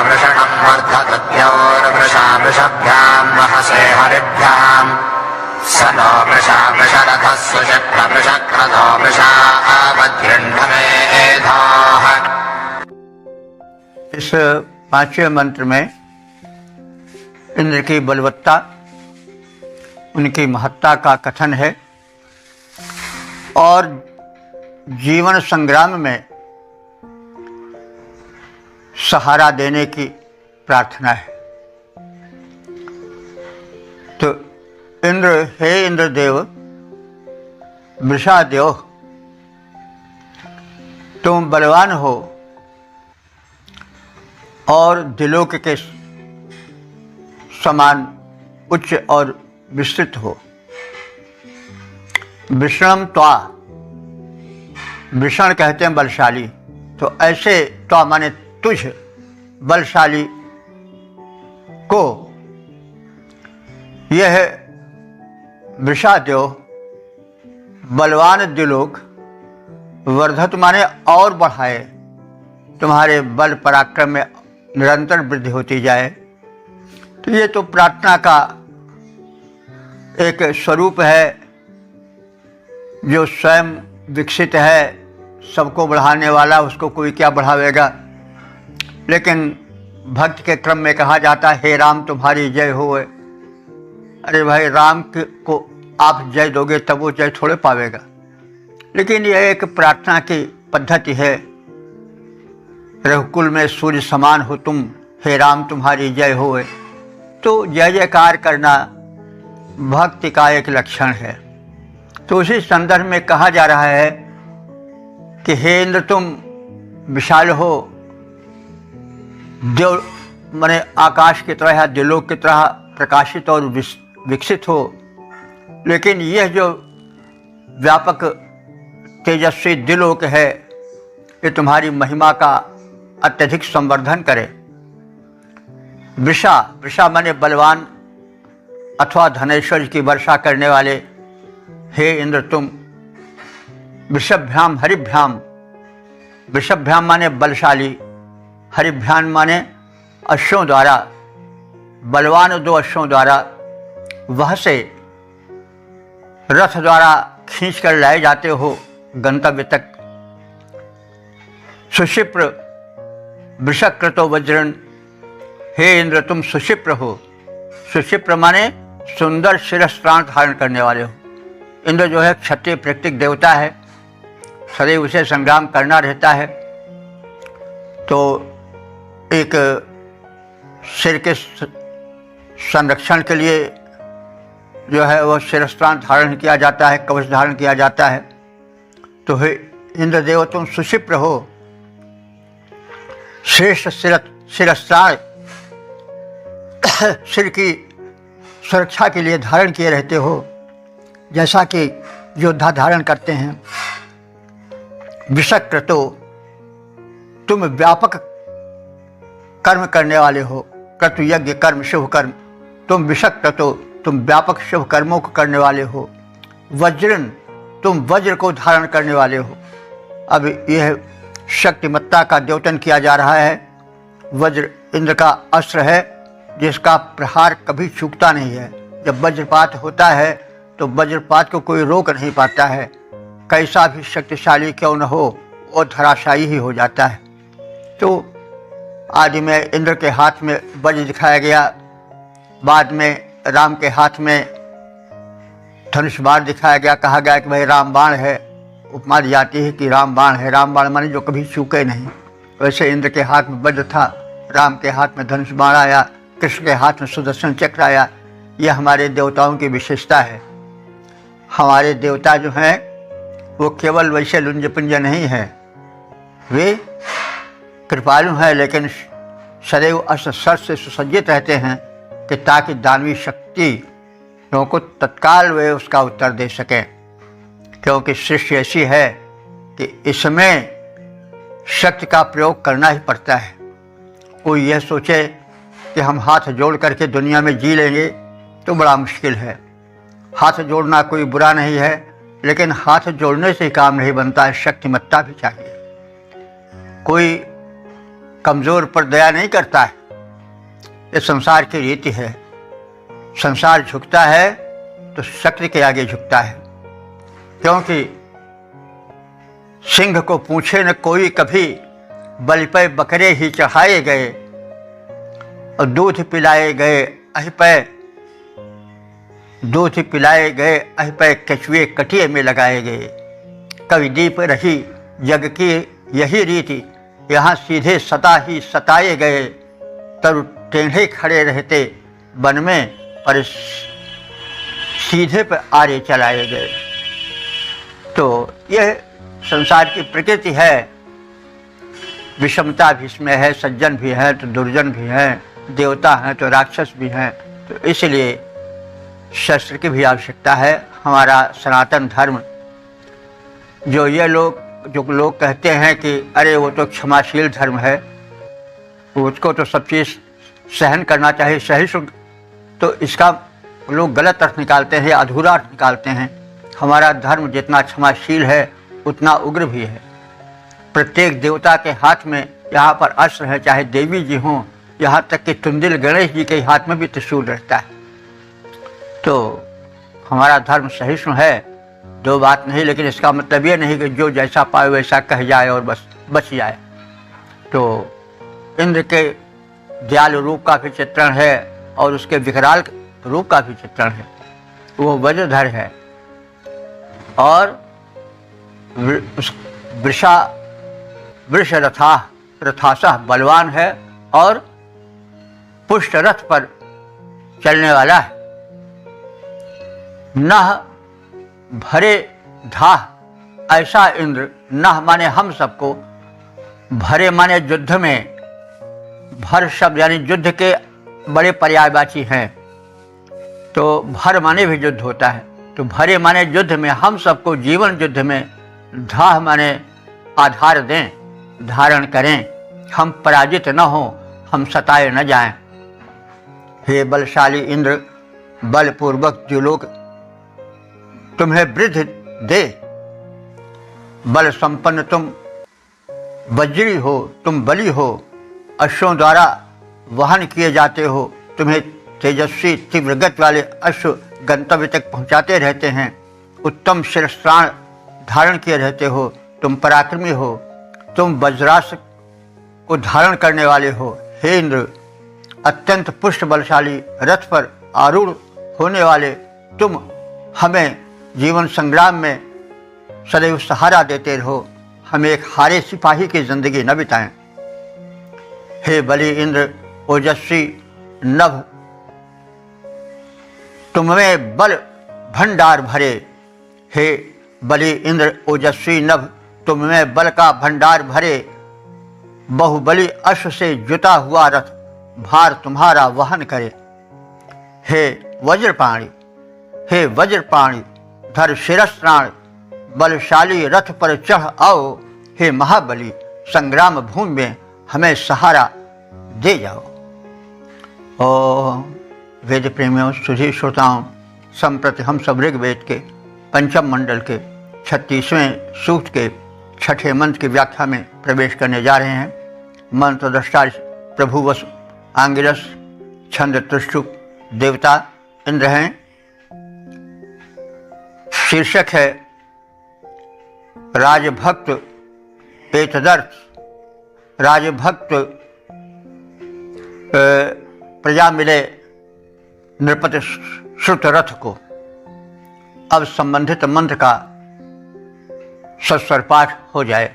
वृषणं वर्धतद्योर्वृषावृषभ्यां महसे हरिभ्यां स नो वृषावृषरथः सुचक्रवृषक्रधो वृषावध्यण्डमेधाः। इस 5वें मंत्र में इंद्र की बलवत्ता, उनकी महत्ता का कथन है और जीवन संग्राम में सहारा देने की प्रार्थना है। तो इंद्र, हे इंद्रदेव, वृषादेव, तुम बलवान हो और दिलोक के समान उच्च और विस्तृत हो। विषणम त्वा, विषण कहते हैं बलशाली, तो ऐसे त्वा माने तुझ बलशाली को यह वृषादेव बलवान दिलोक वर्धत माने और बढ़ाए, तुम्हारे बल पराक्रम में निरंतर वृद्धि होती जाए। तो ये तो प्रार्थना का एक स्वरूप है जो स्वयं विकसित है, सबको बढ़ाने वाला, उसको कोई क्या बढ़ावेगा। लेकिन भक्त के क्रम में कहा जाता है, हे राम तुम्हारी जय होए। अरे भाई, राम को आप जय दोगे तब वो जय थोड़े पावेगा। लेकिन यह एक प्रार्थना की पद्धति है। रघुकुल में सूर्य समान हो तुम, हे राम तुम्हारी जय होए। तो जय जयकार करना भक्ति का एक लक्षण है। तो उसी संदर्भ में कहा जा रहा है कि हे इंद्र तुम विशाल हो, देव माने आकाश की तरह, दिलोक की तरह प्रकाशित और विकसित हो। लेकिन यह जो व्यापक तेजस्वी दिलोक है, ये तुम्हारी महिमा का अत्यधिक संवर्धन करे। वृषा, वृषा माने बलवान अथवा धनेश्वर की वर्षा करने वाले, हे इंद्र तुम वृषभ्याम हरिभ्याम, वृषभ्याम माने बलशाली, हरिभ्याम माने अश्वों द्वारा, बलवान दो अश्वों द्वारा वह से रथ द्वारा खींच कर लाए जाते हो गंतव्य तक। सुशिप्र वृषकृतो वज्रन, हे इंद्र तुम सुशिप्र हो। सुशिप्र माने सुंदर शिरस्त्राण धारण करने वाले हो। इंद्र जो है क्षत्रिय प्रकृतिक देवता है, सदैव उसे संग्राम करना रहता है। तो एक सिर के संरक्षण के लिए जो है वह शिरस्त्राण धारण किया जाता है, कवच धारण किया जाता है। तो हे इंद्रदेव तुम सुशिप्र हो, श्रेष्ठ शिरस्त्राण सिर की सुरक्षा के लिए धारण किए रहते हो, जैसा कि योद्धा धारण करते हैं। विषकृतो तुम व्यापक कर्म करने वाले हो, क्रतु यज्ञ कर्म शुभ कर्म। तुम विषकृतो तुम व्यापक शुभ कर्मों को करने वाले हो। वज्रन तुम वज्र को धारण करने वाले हो। अब यह शक्तिमत्ता का द्योतन किया जा रहा है। वज्र इंद्र का अस्त्र है जिसका प्रहार कभी चूकता नहीं है। जब वज्रपात होता है तो वज्रपात को कोई रोक नहीं पाता है, कैसा भी शक्तिशाली क्यों न हो वो धराशायी ही हो जाता है। तो आदि में इंद्र के हाथ में वज्र दिखाया गया, बाद में राम के हाथ में धनुष बाण दिखाया गया, कहा गया कि भाई राम बाण है। उपमा दी जाती है कि राम बाण है, राम बाण माने जो कभी चूके नहीं। वैसे इंद्र के हाथ में वज्र था, राम के हाथ में धनुष बाण आया, कृष्ण के हाथ में सुदर्शन चक्र आया। यह हमारे देवताओं की विशेषता है। हमारे देवता जो हैं वो केवल वैसे लुंजपुंज नहीं है, वे कृपालु हैं, लेकिन सदैव अस्त्र शस्त्र से सुसज्जित रहते हैं कि ताकि दानवी शक्ति लोगों को तत्काल वे उसका उत्तर दे सकें। क्योंकि सृष्टि ऐसी है कि इसमें शक्ति का प्रयोग करना ही पड़ता है। कोई यह सोचे कि हम हाथ जोड़ करके दुनिया में जी लेंगे तो बड़ा मुश्किल है। हाथ जोड़ना कोई बुरा नहीं है, लेकिन हाथ जोड़ने से काम नहीं बनता है, शक्तिमत्ता भी चाहिए। कोई कमज़ोर पर दया नहीं करता है, ये संसार की रीति है। संसार झुकता है तो शक्ति के आगे झुकता है। क्योंकि सिंह को पूछे न कोई कभी, बलि पे बकरे ही चढ़ाए गए, और दूध पिलाए गए अहि पे, दूध पिलाए गए अहि पे कछुए कटिए में लगाए गए। कवि दीप रही जग की यही रीति, यहाँ सीधे सता ही सताए गए। तरु टेढ़े खड़े रहते वन में, पर सीधे पर आरे चलाए गए। तो यह संसार की प्रकृति है। विषमता भी इसमें है, सज्जन भी हैं तो दुर्जन भी हैं, देवता हैं तो राक्षस भी हैं। तो इसलिए शस्त्र की भी आवश्यकता है। हमारा सनातन धर्म जो लोग कहते हैं कि अरे वो तो क्षमाशील धर्म है, उसको तो सब चीज़ सहन करना चाहिए, सहिष्णु, तो इसका लोग गलत अर्थ निकालते हैं, अधूरा अर्थ निकालते हैं। हमारा धर्म जितना क्षमाशील है उतना उग्र भी है। प्रत्येक देवता के हाथ में यहाँ पर अस्त्र है, चाहे देवी जी हों, यहाँ तक कि तुंदिल गणेश जी के हाथ में भी त्रिशूल रहता है। तो हमारा धर्म सहिष्णु है, दो बात नहीं, लेकिन इसका मतलब ये नहीं कि जो जैसा पाए वैसा कह जाए और बस बच जाए। तो इंद्र के दयालु रूप का भी चित्रण है और उसके विकराल रूप का भी चित्रण है। वो वज्रधर है और वृष रथासह बलवान है और पुष्ट रथ पर चलने वाला है। नह भरे धाह, ऐसा इंद्र, नह माने हम सबको, भरे माने युद्ध में, भर शब्द यानी युद्ध के बड़े पर्यायवाची हैं। तो भर माने भी युद्ध होता है, तो भरे माने युद्ध में, हम सबको जीवन युद्ध में, धाह माने आधार दें, धारण करें, हम पराजित न हों, हम सताए न जाएं। हे बलशाली इंद्र, बलपूर्वक जो लोग तुम्हें वृद्धि दे, बल संपन्न तुम वज्री हो, तुम बली हो, अश्वों द्वारा वहन किए जाते हो, तुम्हें तेजस्वी तीव्र गति वाले अश्व गंतव्य तक पहुंचाते रहते हैं, उत्तम शिरस्त्राण धारण किए रहते हो, तुम पराक्रमी हो, तुम वज्रास्त्र को धारण करने वाले हो। हे इंद्र, अत्यंत पुष्ट बलशाली रथ पर आरूढ़ होने वाले तुम हमें जीवन संग्राम में सदैव सहारा देते रहो, हमें एक हारे सिपाही की जिंदगी न बिताएं। हे बलि इंद्र, ओजस्वी नभ, तुममें बल भंडार भरे। हे बलि इंद्र, ओजस्वी नभ, तुममें बल का भंडार भरे, बहुबली अश्व से जुता हुआ रथ भार तुम्हारा वहन करे। हे वज्रपाणी, हे वज्रपाणी, धर शिरस्त्राण, बलशाली रथ पर चढ़ आओ। हे महाबली, संग्राम भूमि में हमें सहारा दे जाओ। ओम वेद प्रेमियों, सुधी श्रोताओं, संप्रति हम सब ऋग्वेद के पंचम मंडल के 36वें सूक्त के 6ठे मंत्र की व्याख्या में प्रवेश करने जा रहे हैं। मंत्र दृष्टा प्रभु वसु आंगिरस, छंद तुष्टुप देवता इंद्र हैं। शीर्षक है राजभक्त एतदर्थ, राजभक्त प्रजा मिले नृपति श्रुत रथ को। अब संबंधित मंत्र का सस्वर पाठ हो जाए।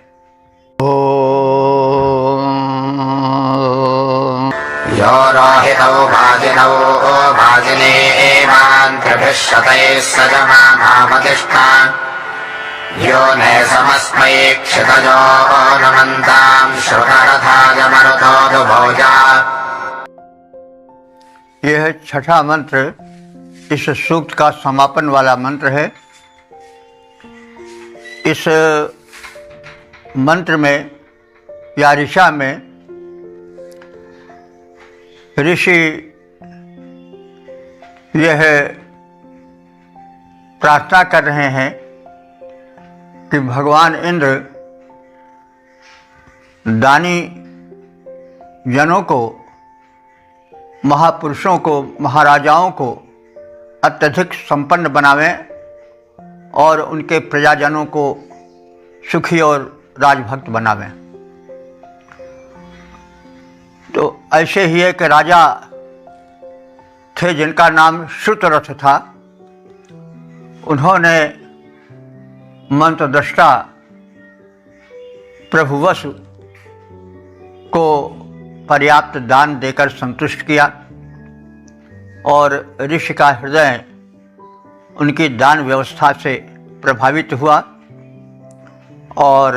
यो रोहितौ भाजिनौ भाजिने एवान्त्रिभिश्शतैः सजमानामतिष्ठा यो ने समस्मै क्षितजो नमन्तां श्रुतरथाय मरुतो दुभोजा। यह छठा मंत्र इस सूक्त का समापन वाला मंत्र है। इस मंत्र में या ऋषा में ऋषि यह प्रार्थना कर रहे हैं कि भगवान इंद्र दानी जनों को, महापुरुषों को, महाराजाओं को अत्यधिक संपन्न बनावें और उनके प्रजाजनों को सुखी और राजभक्त बनावें। तो ऐसे ही एक राजा थे जिनका नाम श्रुतरथ था। उन्होंने मंत्रदृष्टा प्रभु वसु को पर्याप्त दान देकर संतुष्ट किया और ऋषि का हृदय उनकी दान व्यवस्था से प्रभावित हुआ और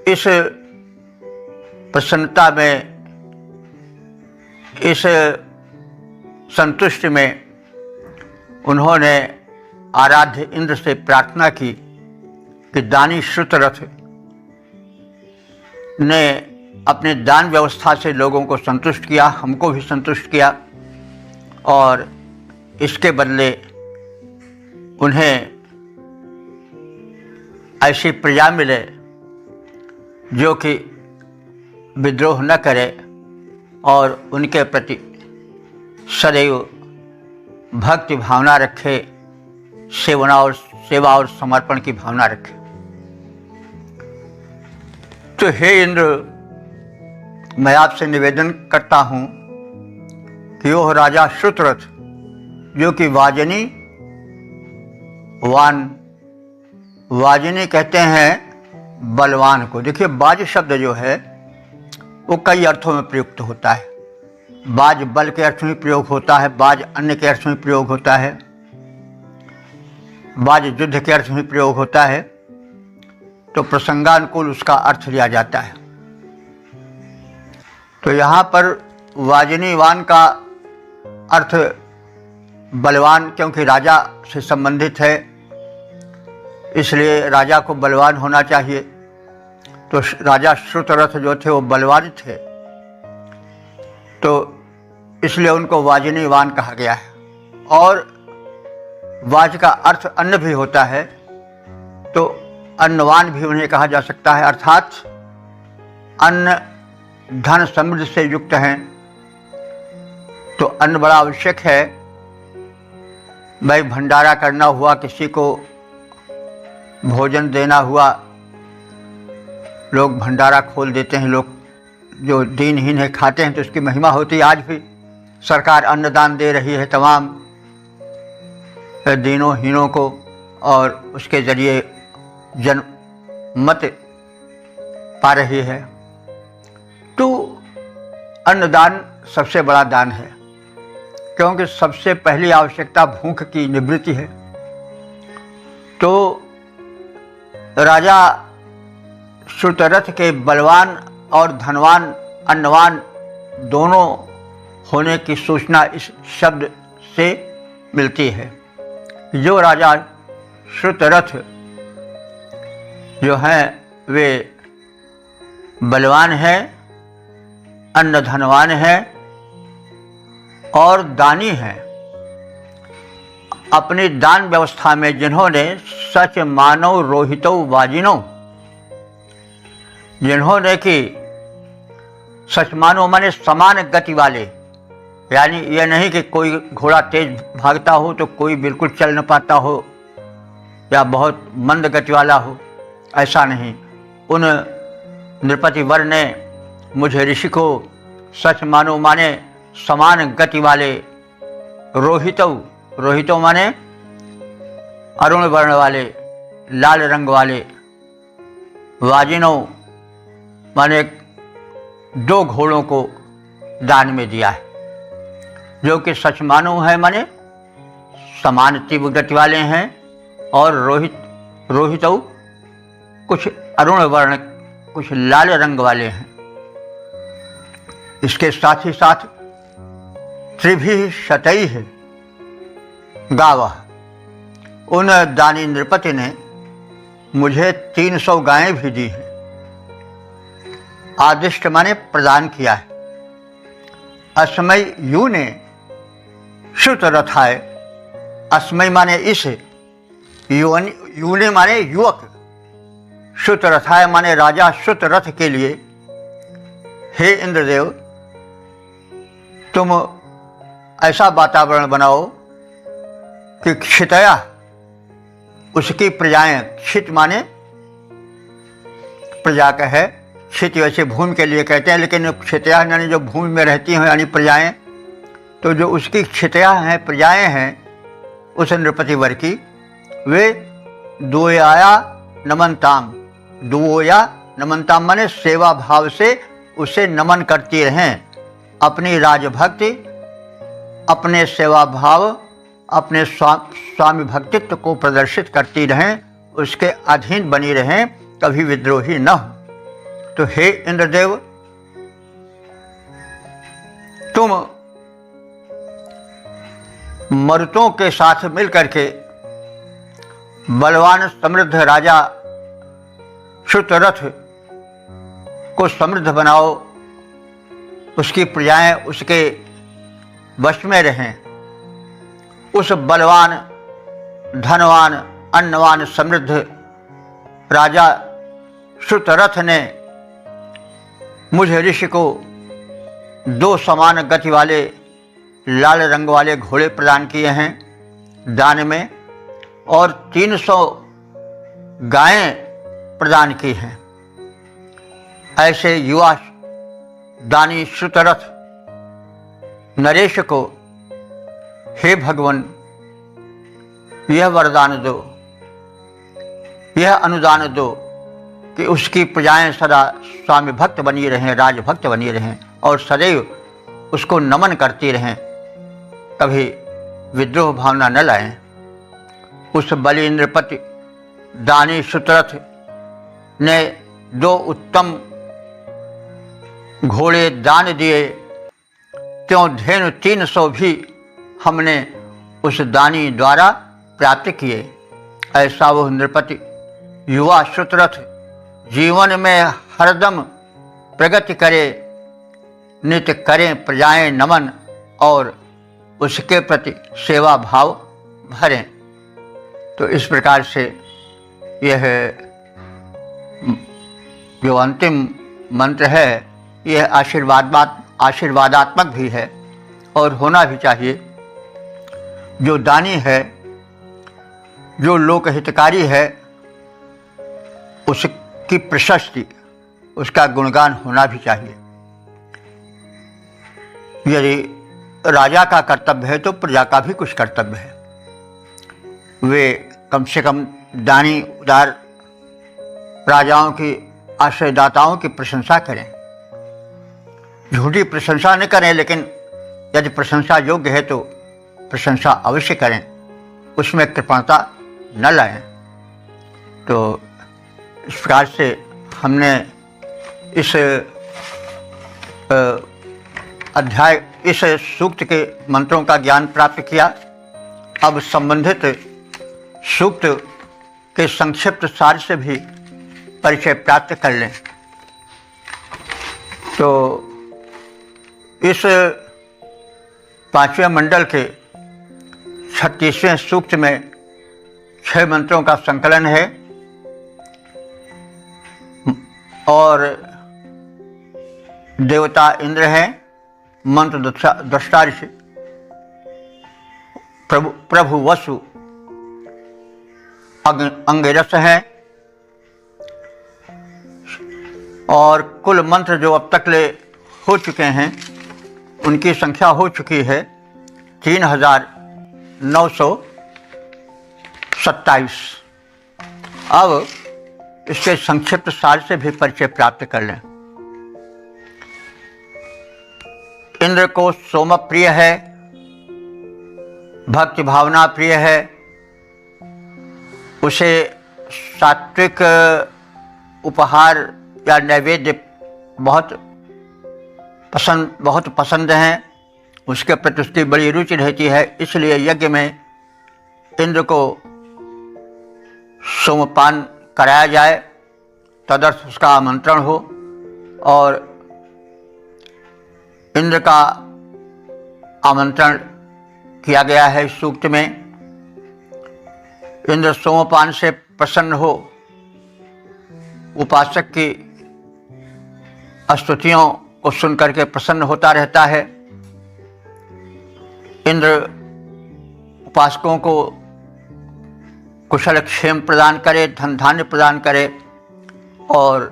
इस प्रसन्नता में, इस संतुष्टि में उन्होंने आराध्य इंद्र से प्रार्थना की कि दानी श्रुतरथ ने अपने दान व्यवस्था से लोगों को संतुष्ट किया, हमको भी संतुष्ट किया और इसके बदले उन्हें ऐसी प्रजा मिले जो कि विद्रोह न करे और उनके प्रति सदैव भक्ति भावना रखे, सेवा और समर्पण की भावना रखे। तो हे इंद्र, मैं आपसे निवेदन करता हूँ कि वह राजा श्रुतरथ, जो कि वाजिनी कहते हैं बलवान को। देखिए, बाज शब्द जो है वो कई अर्थों में प्रयुक्त होता है। बाज बल के अर्थ में प्रयोग होता है, बाज अन्य के अर्थ में प्रयोग होता है, बाज युद्ध के अर्थ में प्रयोग होता है। तो प्रसंगानुकूल उसका अर्थ लिया जाता है। तो यहाँ पर वाजिनीवान का अर्थ बलवान, क्योंकि राजा से संबंधित है, इसलिए राजा को बलवान होना चाहिए। तो राजा श्रुतरथ जो थे वो बलवान थे, तो इसलिए उनको वाजिनीवान कहा गया है। और वाज का अर्थ अन्न भी होता है, तो अन्नवान भी उन्हें कहा जा सकता है, अर्थात अन्न धन समृद्धि से युक्त हैं। तो अन्न बड़ा आवश्यक है। भाई, भंडारा करना हुआ, किसी को भोजन देना हुआ, लोग भंडारा खोल देते हैं। लोग जो दीनहीन है खाते हैं, तो उसकी महिमा होती है। आज भी सरकार अन्नदान दे रही है तमाम दीनों हीनों को, और उसके ज़रिए जनमत पा रही है। तो अन्नदान सबसे बड़ा दान है, क्योंकि सबसे पहली आवश्यकता भूख की निवृत्ति है। तो राजा श्रुतरथ के बलवान और धनवान, अन्नवान दोनों होने की सूचना इस शब्द से मिलती है। जो राजा श्रुतरथ जो हैं वे बलवान हैं, अन्न धनवान हैं और दानी हैं। अपनी दान व्यवस्था में जिन्होंने सच मानव रोहितो वाजिनो, जिन्होंने कि सच मानो माने समान गति वाले, यानी यह नहीं कि कोई घोड़ा तेज भागता हो तो कोई बिल्कुल चल न पाता हो या बहुत मंद गति वाला हो, ऐसा नहीं। उन नृपति वर ने मुझे ऋषि को सच मानो माने समान गति वाले, रोहितो माने अरुण वर्ण वाले, लाल रंग वाले, वाजिनो माने 2 घोड़ों को दान में दिया है, जो कि सच मानो है, माने समान तीव्र गति वाले हैं। और रोहितो कुछ अरुण वर्ण, कुछ लाल रंग वाले हैं। इसके साथ ही साथ त्रिभी शतई है गावः, उन दानी नृपति ने मुझे 300 गायें भी दी हैं। आदिष्ट माने प्रदान किया है। अस्मय यू ने श्रुतरथाय, अस्मय माने इस, यू ने माने युवक, श्रुतरथाय माने राजा श्रुतरथ के लिए, हे इंद्रदेव, तुम ऐसा वातावरण बनाओ कि क्षितया, उसकी प्रजाएं, क्षित माने प्रजा का है, क्षित वैसे भूमि के लिए कहते हैं, लेकिन क्षितया यानी जो भूमि में रहती हैं यानी प्रजाएं, तो जो उसकी क्षितया हैं, प्रजाएं हैं उस नृपति वर की, वे दुओया नमनताम माने सेवा भाव से उसे नमन करती रहें। अपनी राजभक्ति, अपने सेवा भाव, अपने स्वामी भक्तित्व को प्रदर्शित करती रहें, उसके अधीन बनी रहें, कभी विद्रोही न हो। तो हे इंद्रदेव, तुम मरुतों के साथ मिलकर के बलवान समृद्ध राजा श्रुतरथ को समृद्ध बनाओ, उसकी प्रजाएं उसके वश में रहें। उस बलवान, धनवान, अन्नवान, समृद्ध राजा श्रुतरथ ने मुझ ऋषि को 2 समान गति वाले लाल रंग वाले घोड़े प्रदान किए हैं दान में, और 300 गायें प्रदान की हैं। ऐसे युवा दानी श्रुतरथ नरेश को हे भगवान यह वरदान दो, यह अनुदान दो कि उसकी प्रजाएं सदा स्वामी भक्त बनी रहें, राजभक्त बनी रहें और सदैव उसको नमन करती रहें, कभी विद्रोह भावना न लाएं। उस बलि इंद्रपति दानी श्रुतरथ ने 2 उत्तम घोड़े दान दिए, त्यों धेनु 300 भी हमने उस दानी द्वारा प्राप्त किए। ऐसा वह नृपति युवा श्रुतरथ जीवन में हरदम प्रगति करे, नित्य करें प्रजाएं नमन और उसके प्रति सेवा भाव भरें। तो इस प्रकार से यह जो अंतिम मंत्र है यह आशीर्वादात्मक भी है और होना भी चाहिए। जो दानी है, जो लोकहितकारी है, उसकी प्रशस्ति, उसका गुणगान होना भी चाहिए। यदि राजा का कर्तव्य है तो प्रजा का भी कुछ कर्तव्य है। वे कम से कम दानी उदार राजाओं की, आश्रयदाताओं की प्रशंसा करें, झूठी प्रशंसा न करें, लेकिन यदि प्रशंसा योग्य है तो प्रशंसा अवश्य करें, उसमें कृपणता न लाएं। तो इस प्रकार से हमने इस अध्याय, इस सूक्त के मंत्रों का ज्ञान प्राप्त किया। अब संबंधित सूक्त के संक्षिप्त सार से भी परिचय प्राप्त कर लें। तो इस 5वें मंडल के 36वें सूक्त में 6 मंत्रों का संकलन है और देवता इंद्र हैं, मंत्र दृष्टा ऋषि, प्रभु वसु अंगिरस हैं, और कुल मंत्र जो अब तक ले हो चुके हैं उनकी संख्या हो चुकी है 3927। अब इसके संक्षिप्त सार से भी परिचय प्राप्त कर लें। इंद्र को सोम प्रिय है, भक्ति भावना प्रिय है, उसे सात्विक उपहार या नैवेद्य बहुत पसंद हैं, उसके प्रति उसकी बड़ी रुचि रहती है। इसलिए यज्ञ में इंद्र को सोमपान कराया जाए, तदर्थ उसका आमंत्रण हो। और इंद्र का आमंत्रण किया गया है इस सूक्त में। इंद्र सोमपान से प्रसन्न हो, उपासक की स्तुतियों को सुनकर के प्रसन्न होता रहता है। इंद्र उपासकों को कुशल क्षेम प्रदान करे, धन धान्य प्रदान करे, और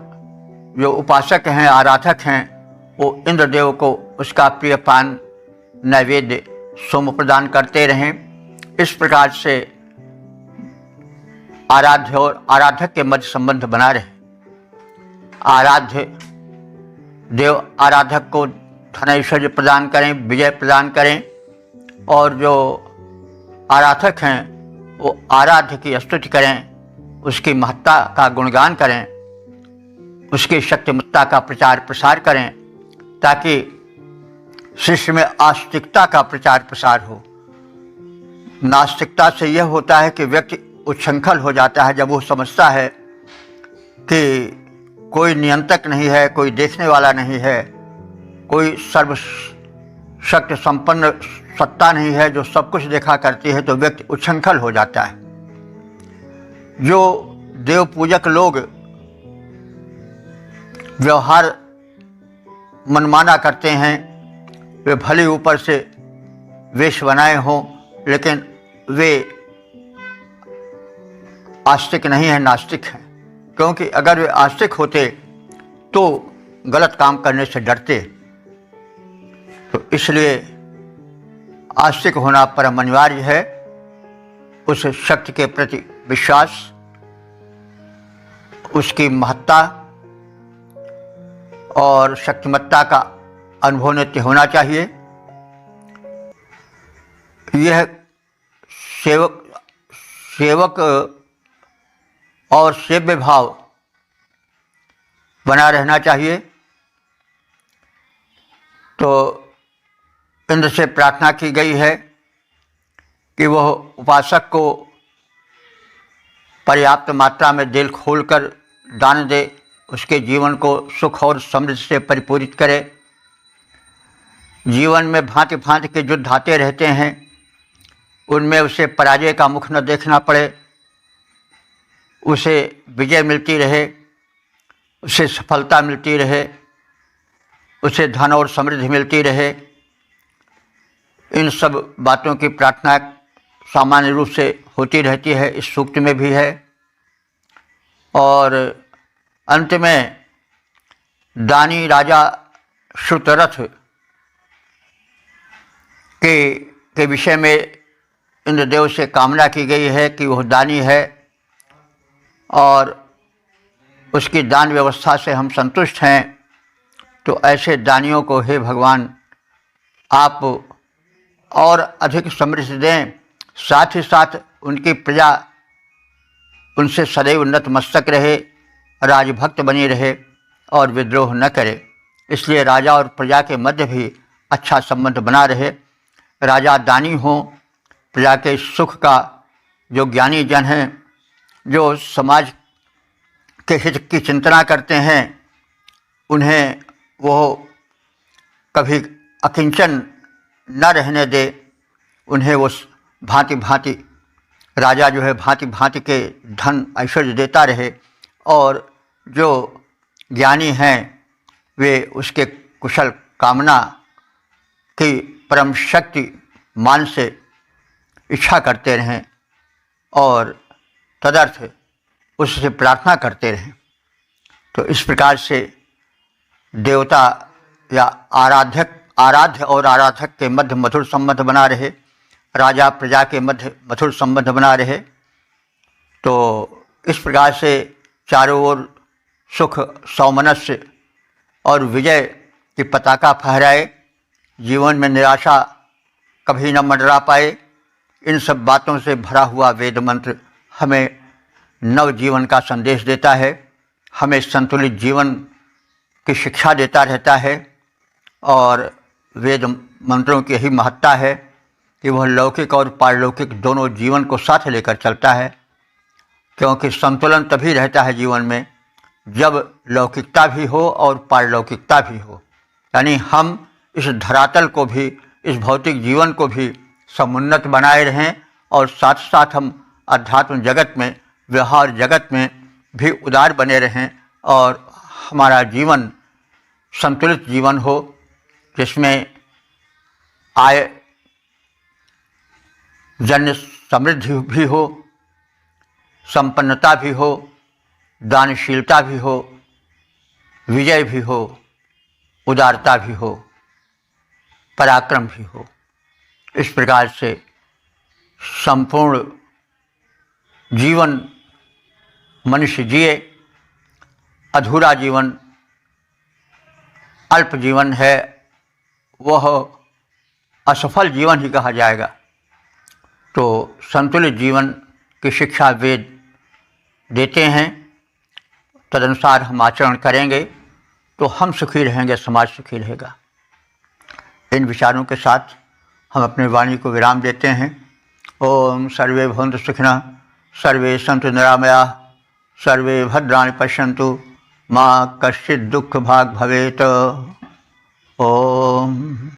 जो उपासक हैं, आराधक हैं, वो इंद्रदेव को उसका प्रिय पान नैवेद्य सोम प्रदान करते रहें। इस प्रकार से आराध्य और आराधक के मध्य संबंध बना रहे। आराध्य देव आराधक को धन ऐश्वर्य प्रदान करें, विजय प्रदान करें, और जो आराधक हैं वो आराध्य की स्तुति करें, उसकी महत्ता का गुणगान करें, उसकी शक्तिमत्ता का प्रचार प्रसार करें, ताकि शिष्य में आस्तिकता का प्रचार प्रसार हो। नास्तिकता से यह होता है कि व्यक्ति उच्छृंखल हो जाता है जब वो समझता है कि कोई नियंत्रक नहीं है, कोई देखने वाला नहीं है, कोई सर्वशक्ति संपन्न सत्ता नहीं है जो सब कुछ देखा करती है, तो व्यक्ति उच्छृंखल हो जाता है। जो देव पूजक लोग व्यवहार मनमाना करते हैं, वे भले ऊपर से वेश बनाए हों, लेकिन वे आस्तिक नहीं हैं, नास्तिक हैं। क्योंकि अगर वे आस्तिक होते तो गलत काम करने से डरते। तो इसलिए आस्तिक होना परम अनिवार्य है। उस शक्ति के प्रति विश्वास, उसकी महत्ता और शक्तिमत्ता का अनुभव नित्य होना चाहिए। यह सेवक और सेव्य भाव बना रहना चाहिए। तो इंद्र से प्रार्थना की गई है कि वह उपासक को पर्याप्त मात्रा में दिल खोलकर दान दे, उसके जीवन को सुख और समृद्धि से परिपूरित करे। जीवन में भांति भांति के युद्ध आते रहते हैं, उनमें उसे पराजय का मुख न देखना पड़े, उसे विजय मिलती रहे, उसे सफलता मिलती रहे, उसे धन और समृद्धि मिलती रहे। इन सब बातों की प्रार्थना सामान्य रूप से होती रहती है, इस सूक्त में भी है। और अंत में दानी राजा श्रुतरथ के विषय में इंद्रदेव से कामना की गई है कि वह दानी है और उसकी दान व्यवस्था से हम संतुष्ट हैं। तो ऐसे दानियों को हे भगवान आप और अधिक समृद्धि दें, साथ ही साथ उनकी प्रजा उनसे सदैव नतमस्तक रहे, राजभक्त बनी रहे और विद्रोह न करे। इसलिए राजा और प्रजा के मध्य भी अच्छा संबंध बना रहे। राजा दानी हों, प्रजा के सुख का जो ज्ञानी जन हैं, जो समाज के हित की चिंतना करते हैं, उन्हें वो कभी अकिंचन न रहने दे। उन्हें वो भांति भांति राजा जो है भांति भांति के धन ऐश्वर्य देता रहे और जो ज्ञानी हैं वे उसके कुशल कामना की परम शक्ति मान से इच्छा करते रहें और तदर्थ उससे प्रार्थना करते रहें। तो इस प्रकार से देवता या आराध्य और आराधक के मध्य मधुर संबंध बना रहे, राजा प्रजा के मध्य मधुर संबंध बना रहे। तो इस प्रकार से चारों ओर सुख, सौमनस्य और विजय की पताका फहराए, जीवन में निराशा कभी न मंडरा पाए। इन सब बातों से भरा हुआ वेद मंत्र हमें नव जीवन का संदेश देता है, हमें संतुलित जीवन की शिक्षा देता रहता है। और वेद मंत्रों की यही महत्ता है कि वह लौकिक और पारलौकिक दोनों जीवन को साथ लेकर चलता है। क्योंकि संतुलन तभी रहता है जीवन में जब लौकिकता भी हो और पारलौकिकता भी हो। यानी हम इस धरातल को भी, इस भौतिक जीवन को भी समुन्नत बनाए रहें और साथ साथ हम अध्यात्म जगत में, व्यवहार जगत में भी उदार बने रहें और हमारा जीवन संतुलित जीवन हो, जिसमें आय जन्य समृद्धि भी हो, संपन्नता भी हो, दानशीलता भी हो, विजय भी हो, उदारता भी हो, पराक्रम भी हो। इस प्रकार से संपूर्ण जीवन मनुष्य जिए। अधूरा जीवन, अल्प जीवन है, वह असफल जीवन ही कहा जाएगा। तो संतुलित जीवन की शिक्षा वेद देते हैं, तदनुसार हम आचरण करेंगे तो हम सुखी रहेंगे, समाज सुखी रहेगा। इन विचारों के साथ हम अपनी वाणी को विराम देते हैं। ओम सर्वे भवन्तु सुखिनः, सर्वे सन्तु निरामयाः, सर्वे भद्राणि पश्यन्तु, मा कश्चित् दुःख भाग् भवेत्। ओम।